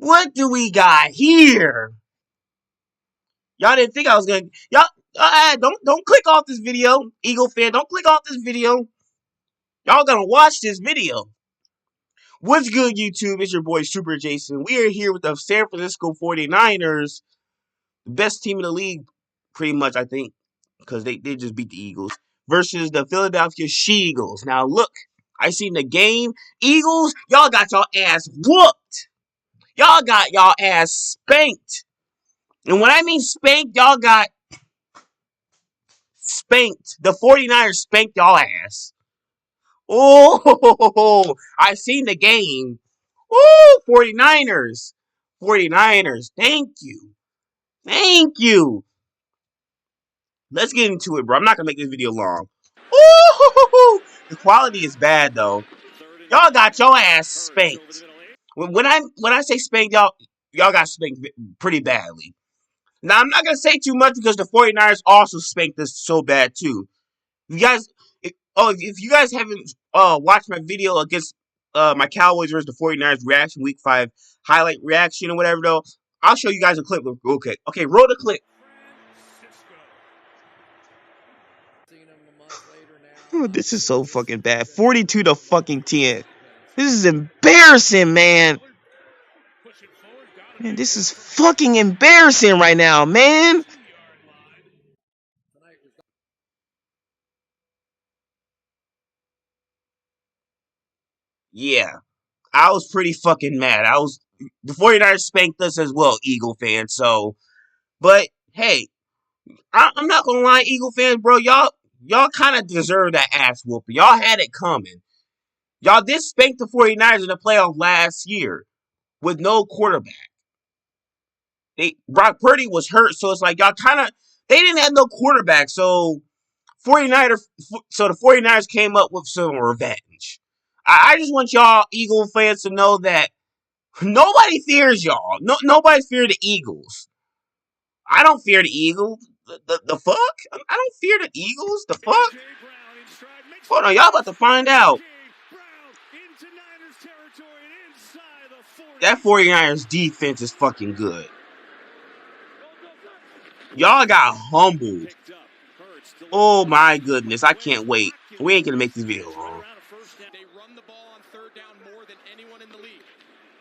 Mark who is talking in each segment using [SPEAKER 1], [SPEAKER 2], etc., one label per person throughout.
[SPEAKER 1] What do we got here? Y'all didn't think I was gonna. Y'all don't click off this video, Eagle fan. Don't click off this video. Y'all gonna watch this video. What's good, YouTube? It's your boy Super Jason. We are here with the San Francisco 49ers, the best team in the league, pretty much, I think, because they just beat the Eagles, versus the Philadelphia She-Eagles. Now, look, I seen the game. Eagles, y'all got y'all ass whooped. Y'all got y'all ass spanked. And when I mean spanked, y'all got spanked. The 49ers spanked y'all ass. Oh, I seen the game. Oh, 49ers. 49ers. Thank you. Thank you. Let's get into it, bro. I'm not going to make this video long. Oh, the quality is bad, though. Y'all got your ass spanked. When I say spanked, y'all got spanked pretty badly. Now, I'm not going to say too much because the 49ers also spanked us so bad, too. If you guys haven't watched my video against my Cowboys versus the 49ers reaction week 5 highlight reaction or whatever, though, I'll show you guys a clip real quick. Okay, roll the clip. This is so fucking bad. 42 to fucking 10. This is embarrassing, man. Man, this is fucking embarrassing right now, man. Yeah, I was pretty fucking mad. The 49ers spanked us as well, Eagle fans. So, but hey, I'm not gonna lie, Eagle fans, bro. Y'all kind of deserve that ass whooping. Y'all had it coming. Y'all did spank the 49ers in the playoff last year with no quarterback. Brock Purdy was hurt, so it's like y'all they didn't have no quarterback, so 49ers so the 49ers came up with some revenge. I just want y'all Eagle fans to know that nobody fears y'all. Nobody fears the Eagles. I don't fear the Eagles. The fuck? I don't fear the Eagles. The fuck? Hold on, y'all about to find out. That 49ers defense is fucking good. Y'all got humbled. Oh my goodness, I can't wait. We ain't gonna make this video long.
[SPEAKER 2] They run the ball on third down more than anyone in the league.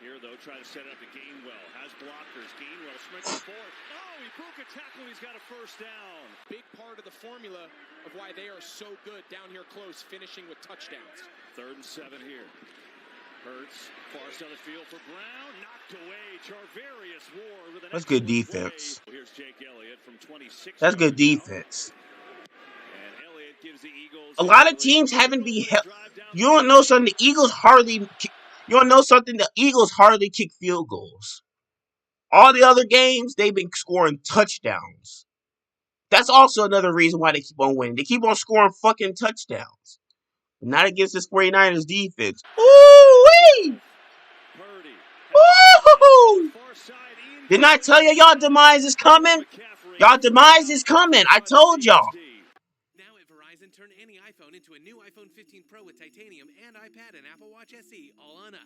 [SPEAKER 2] Here, though, try to set it up to Gainwell. Has blockers. Gainwell sprinkles forward. Oh, he broke a tackle. He's got a first down. Big part of the formula of why they are so good down here close, finishing with touchdowns. 3rd and 7 here. Hurts, far side of the field for Brown. Knocked away. Charvarius Ward with an
[SPEAKER 1] That's good defense.
[SPEAKER 2] Here's Jake Elliott from 26.
[SPEAKER 1] That's good defense. A lot of teams haven't been held. You don't know something. The Eagles hardly kick field goals. All the other games, they've been scoring touchdowns. That's also another reason why they keep on winning. They keep on scoring fucking touchdowns. Not against this 49ers defense. Ooh-wee! Woo-hoo-hoo! Didn't I tell you y'all demise is coming? Y'all demise is coming. I told y'all.
[SPEAKER 3] Now at Verizon, turn any iPhone into a new iPhone 15 Pro with titanium and iPad and Apple Watch SE, all on us.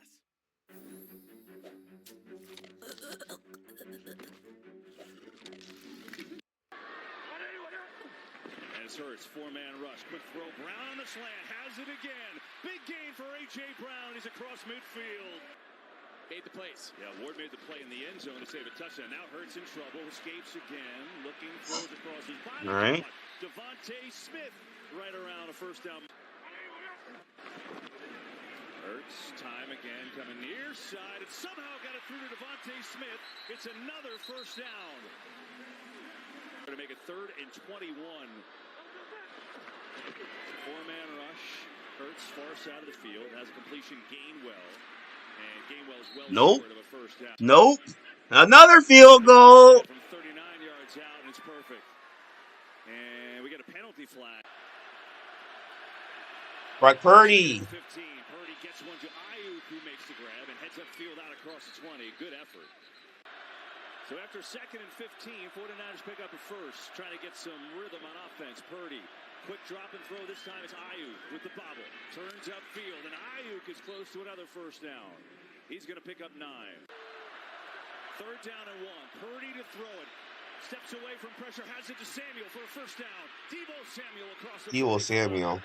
[SPEAKER 2] As Hurts, 4-man rush, quick throw, Brown on the slant, has it again. Big gain for A.J. Brown, he's across midfield.
[SPEAKER 3] Made the plays.
[SPEAKER 2] Yeah, Ward made the play in the end zone to save a touchdown. Now Hurts in trouble, escapes again, looking, throws across his body.
[SPEAKER 1] All right.
[SPEAKER 2] Devontae Smith right around a first down. Hurts, time again, coming near side, and somehow got it through to Devontae Smith. It's another first down. Going to make it 3rd and 21. 4-man rush. Hurts, far side of the field, has a completion, Gainwell. And Gainwell's well short of a first down.
[SPEAKER 1] Nope. Another field goal.
[SPEAKER 2] From 39 yards out, and it's perfect. And we get a penalty flag.
[SPEAKER 1] Brock Purdy.
[SPEAKER 2] 15. Purdy gets one to Ayuk, who makes the grab and heads upfield out across the 20. Good effort. So after 2nd and 15, 49ers pick up a first, trying to get some rhythm on offense. Purdy, quick drop and throw. This time it's Ayuk with the bobble. Turns upfield, and Ayuk is close to another first down. He's going to pick up 9. Third down and 1. Purdy to throw it. Steps away from pressure, has it to Samuel for a first down. Deebo Samuel across the
[SPEAKER 1] Deebo
[SPEAKER 2] 40.
[SPEAKER 1] Samuel.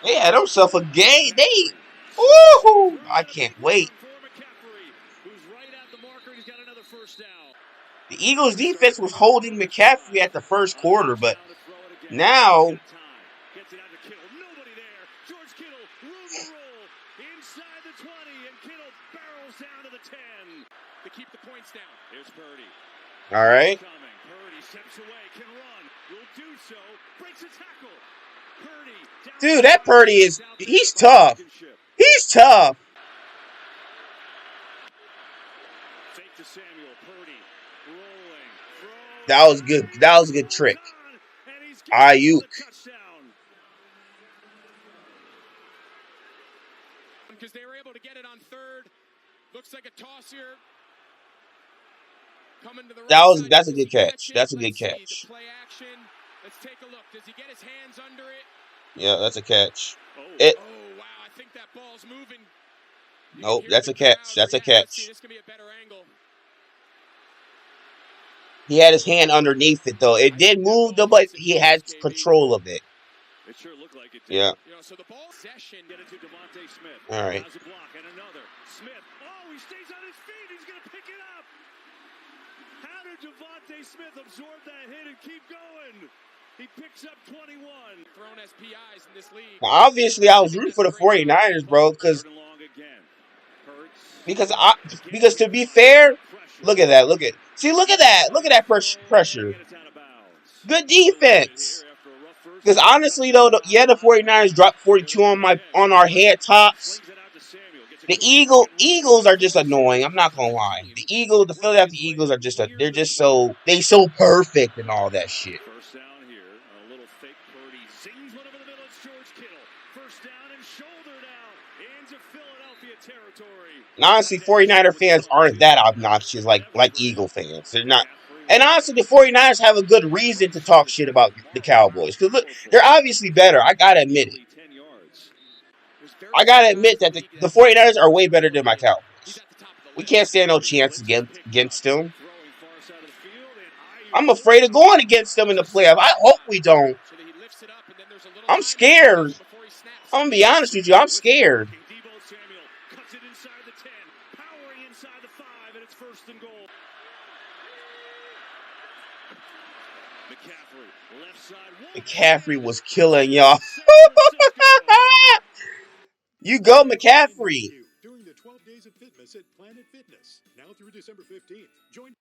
[SPEAKER 1] They had themselves a game. Woohoo! I can't wait. The Eagles defense was holding McCaffrey at the first quarter, but now
[SPEAKER 2] Gets it out to Kittle. Nobody there. George Kittle, room to roll. Inside the 20, and Kittle barrels down to the 10 to keep the points down. Here's Purdy.
[SPEAKER 1] all right.
[SPEAKER 2] Purdy steps away, can run, will do so, breaks a tackle. Purdy,
[SPEAKER 1] Dude, that Purdy he's tough. He's tough.
[SPEAKER 2] Fake to Samuel, Purdy, rolling, throwing.
[SPEAKER 1] That was good. That was a good trick. Ayuk.
[SPEAKER 3] Because they were able to get it on third. Looks like a toss here. Coming to the right
[SPEAKER 1] That's a good catch. That's a good catch.
[SPEAKER 3] Play action. Let's take a look. Does he get his hands under it?
[SPEAKER 1] Yeah, that's a catch.
[SPEAKER 3] Oh wow, I think that ball's moving.
[SPEAKER 1] Nope, that's a catch. That's a catch.
[SPEAKER 3] This can be a better angle.
[SPEAKER 1] He had his hand underneath it though. It did move though, but he had control of it.
[SPEAKER 2] It sure looked like it did.
[SPEAKER 1] Yeah.
[SPEAKER 3] So the ball session.
[SPEAKER 2] Get it to Devontae Smith.
[SPEAKER 1] All right.
[SPEAKER 2] Has a block and another. Smith. Oh, he stays on his feet. He's going to pick it up. How did Devontae Smith absorb that hit and keep going? He picks up 21.
[SPEAKER 3] Thrown as PIs in this league.
[SPEAKER 1] Now, obviously, I was rooting for the 49ers, bro, because to be fair, look at that. Look at that pressure. Good defense. Because honestly, though, the 49ers dropped 42 on our head tops. The Eagles are just annoying. I'm not gonna lie. The Philadelphia Eagles are so perfect and all that shit.
[SPEAKER 2] First down here, a little fake Purdy zings one over the middle. It's George Kittle. First down and shouldered out into Philadelphia territory.
[SPEAKER 1] And honestly, 49er fans aren't that obnoxious like Eagle fans. They're not. And honestly, the 49ers have a good reason to talk shit about the Cowboys. Because look, they're obviously better. I gotta admit it. I gotta admit that the 49ers are way better than my Cowboys. We can't stand no chance against them. I'm afraid of going against them in the playoffs. I hope we don't. I'm scared. I'm gonna be honest with you. I'm scared. McCaffrey was killing y'all. You go, McCaffrey.
[SPEAKER 4] During the 12 days of fitness at Planet Fitness, now through December 15th. Join.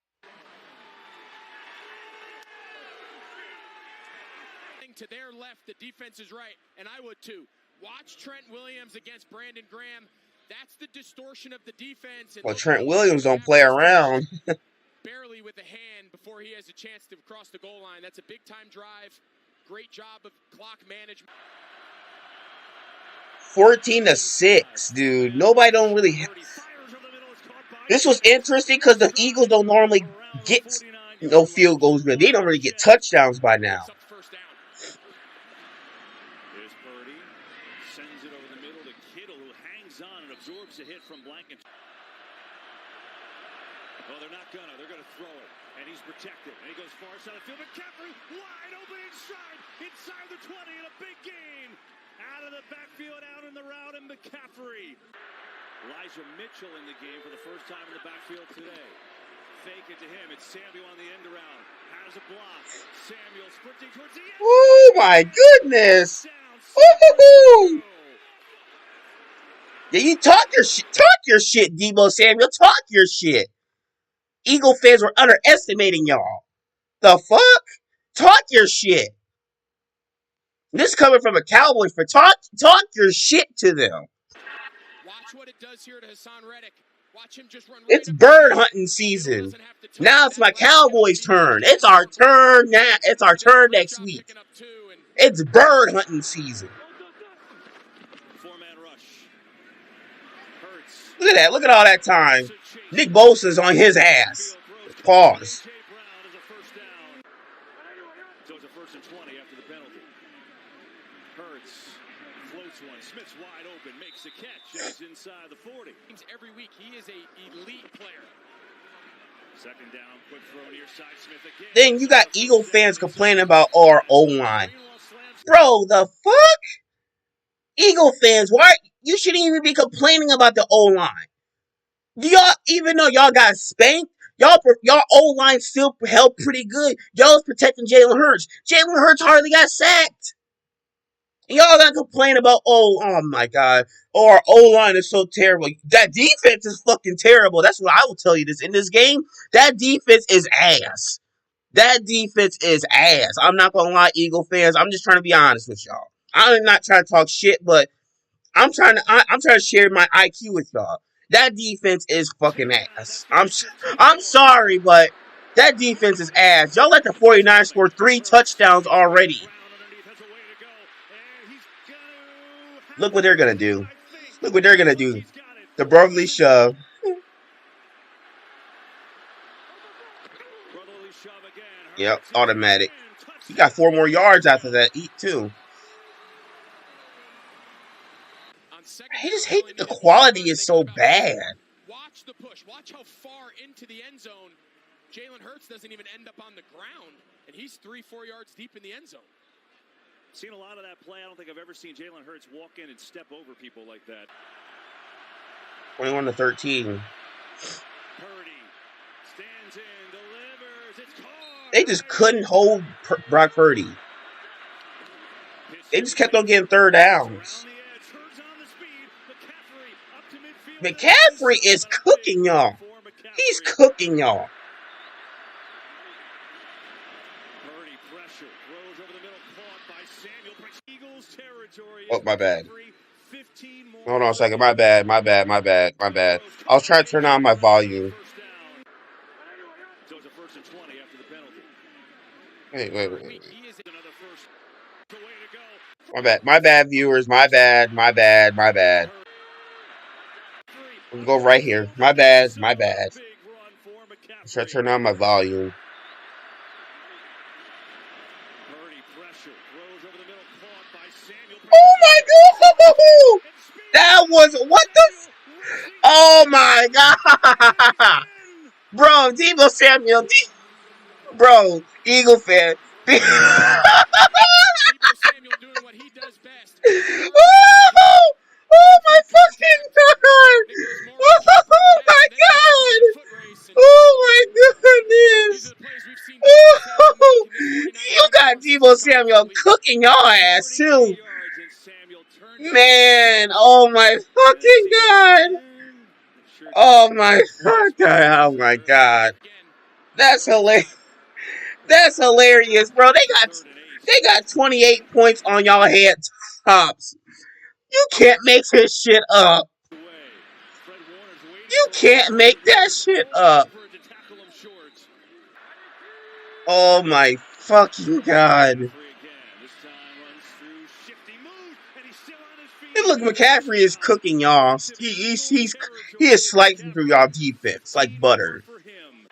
[SPEAKER 3] To their left, the defense is right, and I would too. Watch Trent Williams against Brandon Graham. That's the distortion of the defense.
[SPEAKER 1] Well, Trent Williams don't play around.
[SPEAKER 3] Barely with a hand before he has a chance to cross the goal line. That's a big-time drive. Great job of clock management.
[SPEAKER 1] 14-6, dude. Nobody don't really. This was interesting because the Eagles don't normally get no field goals, but they don't really get touchdowns by now.
[SPEAKER 2] Here's Purdy. Sends it over the middle to Kittle, who hangs on and absorbs a hit from Blanken. Well, they're not gonna. They're gonna throw it. And he's protected. And he goes far side of the field. McCaffrey wide open inside the 20 in a big game. Out of the backfield, out in the route, and McCaffrey. Elijah Mitchell in the game for the first time in the backfield today. Fake it to him. It's Samuel on the end around. Has a block. Samuel sprinting towards the end.
[SPEAKER 1] Oh my goodness! Woo-hoo-hoo! Yeah, you talk your shit, Deebo Samuel. Talk your shit. Eagle fans were underestimating y'all. The fuck? Talk your shit. This coming from a Cowboys for talk your shit to them.
[SPEAKER 3] Watch what it does here to Hassan Reddick. Watch him just run.
[SPEAKER 1] It's bird hunting season. Now it's my Cowboys' turn. It's our turn now. It's our turn next week. It's bird hunting season. Look at that. Look at all that time. Nick Bosa's on his ass. Pause.
[SPEAKER 2] So it's a 1st and 20 after the penalty. Hurts floats one. Smith's wide open. Makes the catch. Pitches inside the 40.
[SPEAKER 3] Every week, he is a elite player.
[SPEAKER 2] Second down, quick throw near side. Smith again.
[SPEAKER 1] Then you got Eagle fans complaining about our O-line. Bro, the fuck? Eagle fans, why? You shouldn't even be complaining about the O-line. Y'all, even though y'all got spanked, y'all O-line still held pretty good. Y'all was protecting Jalen Hurts. Jalen Hurts hardly got sacked. And y'all gotta complain about, oh my God, our O-line is so terrible. That defense is fucking terrible. That's what I will tell you this. In this game, that defense is ass. That defense is ass. I'm not gonna lie, Eagle fans. I'm just trying to be honest with y'all. I'm not trying to talk shit, but I'm trying to share my IQ with y'all. That defense is fucking ass. I'm sorry, but that defense is ass. Y'all let the 49ers score 3 touchdowns already. Look what they're gonna do. Look what they're gonna do. The brotherly shove. Yep, automatic. He got 4 more yards after that. Eat too. I just hate that the quality is so bad.
[SPEAKER 3] Watch the push. Watch how far into the end zone Jalen Hurts doesn't even end up on the ground, and he's 3-4 yards deep in the end zone.
[SPEAKER 2] Seen a lot of that play. I don't think I've ever seen Jalen Hurts walk in and step over people like that.
[SPEAKER 1] 21-13.
[SPEAKER 2] Purdy stands in, delivers. It's caught.
[SPEAKER 1] They just couldn't hold Brock Purdy. They just kept on getting third downs. McCaffrey is cooking y'all. He's cooking y'all. Oh, my bad. Hold on a second. My bad. I was trying to turn on my volume. Wait. My bad, viewers. My bad. We'll go right here. My bad. Let's try to turn on my volume. Oh my God! That was what the? Oh my God! Bro, Deebo Samuel, bro, Eagle fan.
[SPEAKER 3] Deebo Samuel doing what he does best.
[SPEAKER 1] Oh my fucking God! Oh my God! Oh my goodness! Oh, you got Deebo Samuel cooking your ass too. Man, oh my fucking God! Oh my God! That's hilarious. That's hilarious, bro. They got 28 points on y'all head tops. You can't make this shit up. You can't make that shit up. Oh my fucking God. And look, McCaffrey is cooking y'all. He is slicing through y'all defense like butter.
[SPEAKER 2] Third down,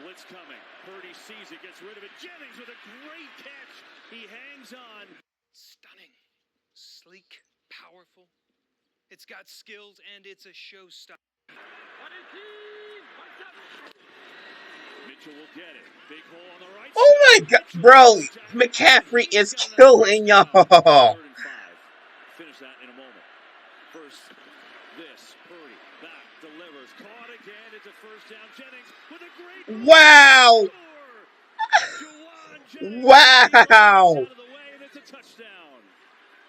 [SPEAKER 2] blitz coming. Purdy sees it, gets rid of it. Jennings with a great catch. He hangs on.
[SPEAKER 5] Stunning, sleek, powerful. It's got skills and it's a showstopper.
[SPEAKER 2] Mitchell will get it. Big hole on the right.
[SPEAKER 1] Oh my God, bro! McCaffrey is killing y'all.
[SPEAKER 2] Finish that in a moment. First, this Purdy back delivers, caught again. It's a first down. Jennings with a great.
[SPEAKER 1] Wow! Wow!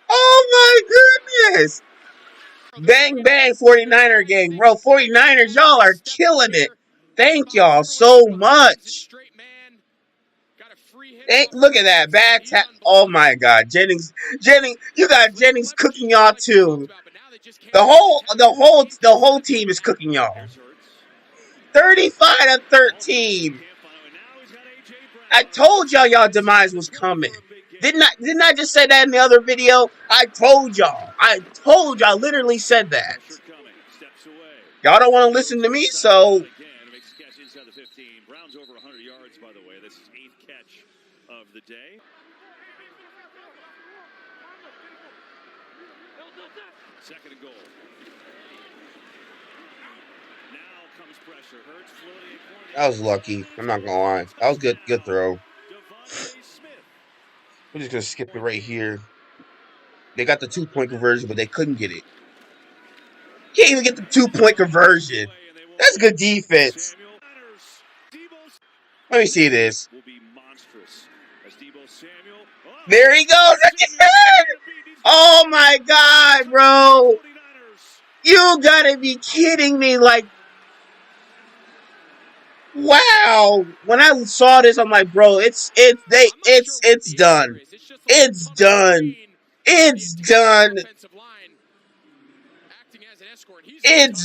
[SPEAKER 1] Oh my goodness! Bang bang 49er gang, bro. 49ers, y'all are killing it. Thank y'all so much. Look at that bad tap. Oh my God, Jennings, you got Jennings cooking y'all too. The whole team is cooking y'all. 35-13. I told y'all demise was coming. Didn't I just say that in the other video? I told y'all. Literally said that. Y'all don't want to listen to me, so.
[SPEAKER 2] Brown's over 100 yards, by the way. This is 8th catch of the day. Second and goal. Now comes pressure. Hurts floating a corner.
[SPEAKER 1] That was lucky. I'm not gonna lie. That was good. Good throw.
[SPEAKER 2] Devontae Smith.
[SPEAKER 1] We're just gonna skip it right here. They got the 2-point conversion, but they couldn't get it. Can't even get the 2-point conversion. That's good defense. Let me see this.
[SPEAKER 2] Will be monstrous as Debo Samuel.
[SPEAKER 1] There he goes again. Oh my God, bro. You gotta be kidding me. Like, wow. When I saw this, I'm like, bro, it's done. It's done. It's done. It's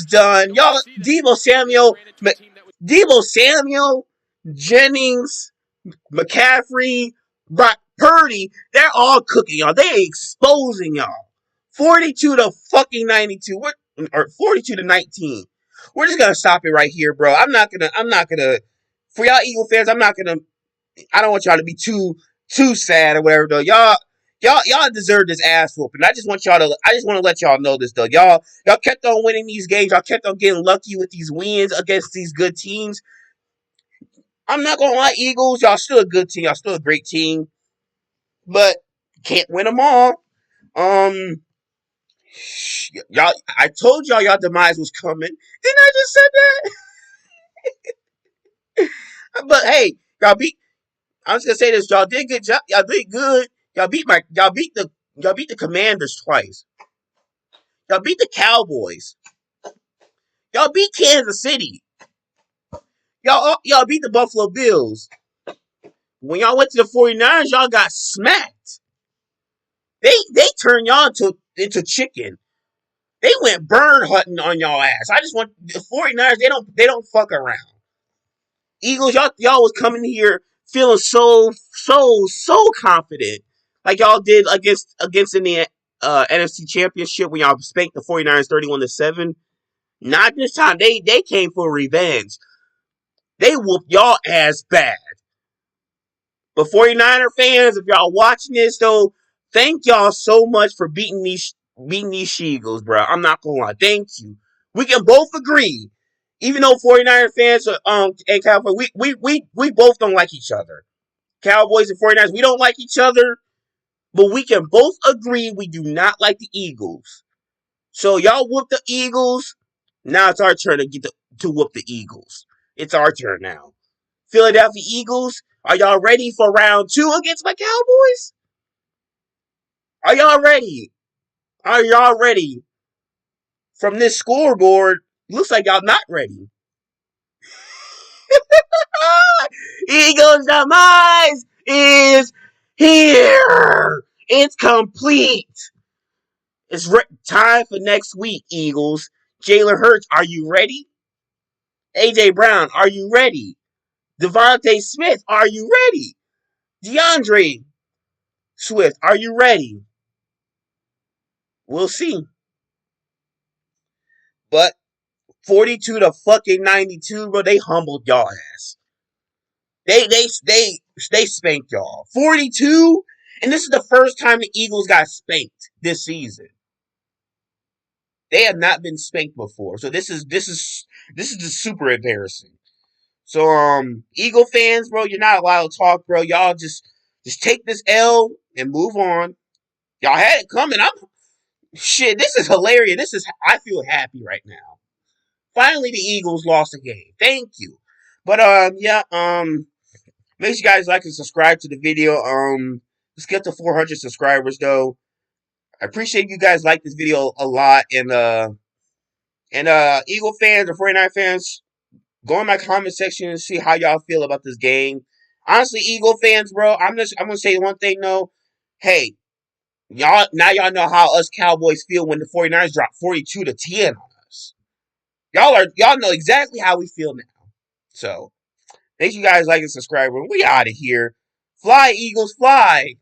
[SPEAKER 1] done. Y'all, Debo Samuel, Jennings, McCaffrey, Brock Purdy, they're all cooking y'all. They exposing y'all. 42 to fucking 92. Or 42 to 19. We're just gonna stop it right here, bro. I'm not gonna for y'all Eagle fans, I don't want y'all to be too sad or whatever though. Y'all deserve this ass whooping. I just want to let y'all know this though. Y'all kept on winning these games. Y'all kept on getting lucky with these wins against these good teams. I'm not gonna lie, Eagles, y'all still a good team. Y'all still a great team, but can't win them all. Y'all, I told y'all demise was coming. Didn't I just said that? But hey, y'all beat. I was gonna say this. Y'all did good job. Y'all did good. Y'all beat the Commanders twice. Y'all beat the Cowboys. Y'all beat Kansas City. Y'all beat the Buffalo Bills. When y'all went to the 49ers, y'all got smacked. They turned y'all into chicken. They went bird hunting on y'all ass. I just want the 49ers, they don't fuck around. Eagles, y'all was coming here feeling so confident. Like y'all did against in the NFC Championship when y'all spanked the 49ers 31-7. Not this time. They came for revenge. They whooped y'all ass bad. But 49er fans, if y'all watching this though, thank y'all so much for beating these She-Eagles, bro. I'm not gonna lie. Thank you. We can both agree. Even though 49er fans and Cowboys, we both don't like each other. Cowboys and 49ers, we don't like each other, but we can both agree we do not like the Eagles. So y'all whoop the Eagles. Now it's our turn to whoop the Eagles. It's our turn now. Philadelphia Eagles, are y'all ready for round 2 against my Cowboys? Are y'all ready? Are y'all ready? From this scoreboard, looks like y'all not ready. Eagles' demise is here. It's complete. It's time for next week, Eagles. Jalen Hurts, are you ready? A.J. Brown, are you ready? Devontae Smith, are you ready? DeAndre Swift, are you ready? We'll see. But 42 to fucking 92, bro, they humbled y'all ass. They spanked y'all. 42, and this is the first time the Eagles got spanked this season. They have not been spanked before, so this is just super embarrassing. So Eagle fans, bro, you're not allowed to talk, bro. Y'all just take this L and move on. Y'all had it coming. Shit. This is hilarious. I feel happy right now. Finally, the Eagles lost a game. Thank you. But yeah, make sure you guys like and subscribe to the video. Let's get to 400 subscribers though. I appreciate you guys like this video a lot, and Eagle fans or 49 fans, go in my comment section and see how y'all feel about this game. Honestly, Eagle fans, bro, I'm gonna say one thing though. Hey, y'all know how us Cowboys feel when the 49ers drop 42 to 10 on us. Y'all know exactly how we feel now. So, thank you guys like and subscribe. We out of here. Fly, Eagles, fly.